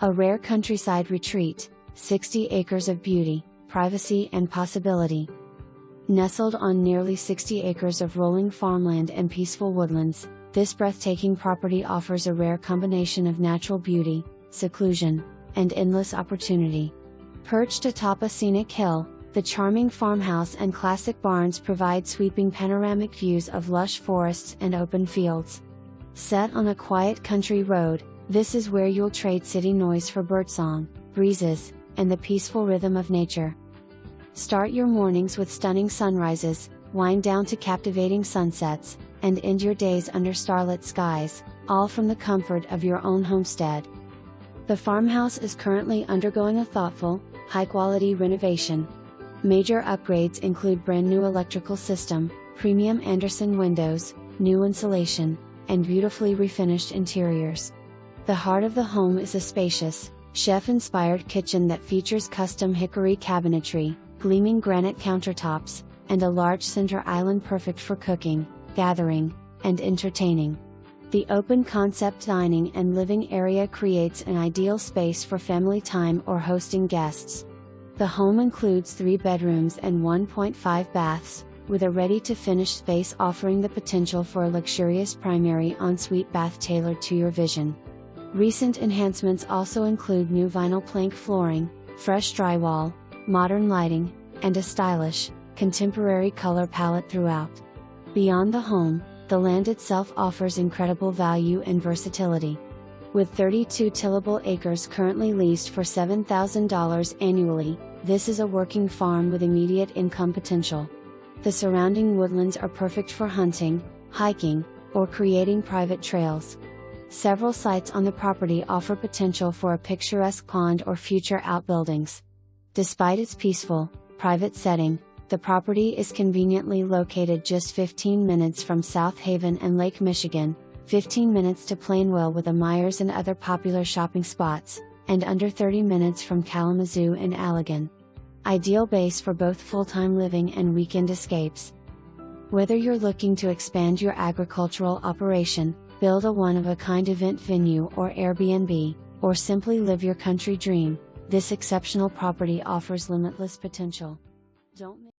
A rare countryside retreat, 60 acres of beauty, privacy and possibility. Nestled on nearly 60 acres of rolling farmland and peaceful woodlands, this breathtaking property offers a rare combination of natural beauty, seclusion, and endless opportunity. Perched atop a scenic hill, the charming farmhouse and classic barns provide sweeping panoramic views of lush forests and open fields. Set on a quiet country road, this is where you'll trade city noise for birdsong, breezes, and the peaceful rhythm of nature. Start your mornings with stunning sunrises, wind down to captivating sunsets, and end your days under starlit skies, all from the comfort of your own homestead. The farmhouse is currently undergoing a thoughtful, high-quality renovation. Major upgrades include brand new electrical system, premium Anderson windows, new insulation, and beautifully refinished interiors. The heart of the home is a spacious, chef-inspired kitchen that features custom hickory cabinetry, gleaming granite countertops, and a large center island perfect for cooking, gathering, and entertaining. The open concept dining and living area creates an ideal space for family time or hosting guests. The home includes 3 bedrooms and 1.5 baths, with a ready-to-finish space offering the potential for a luxurious primary ensuite bath tailored to your vision. Recent enhancements also include new vinyl plank flooring, fresh drywall, modern lighting, and a stylish, contemporary color palette throughout. Beyond the home, the land itself offers incredible value and versatility. With 32 tillable acres currently leased for $7,000 annually, this is a working farm with immediate income potential. The surrounding woodlands are perfect for hunting, hiking, or creating private trails. Several sites on the property offer potential for a picturesque pond or future outbuildings. Despite its peaceful, private setting, the property is conveniently located just 15 minutes from South Haven and Lake Michigan, 15 minutes to Plainwell with a Myers and other popular shopping spots, and under 30 minutes from Kalamazoo and Allegan. Ideal base for both full-time living and weekend escapes. Whether you're looking to expand your agricultural operation, build a one-of-a-kind event venue or Airbnb, or simply live your country dream, this exceptional property offers limitless potential. Don't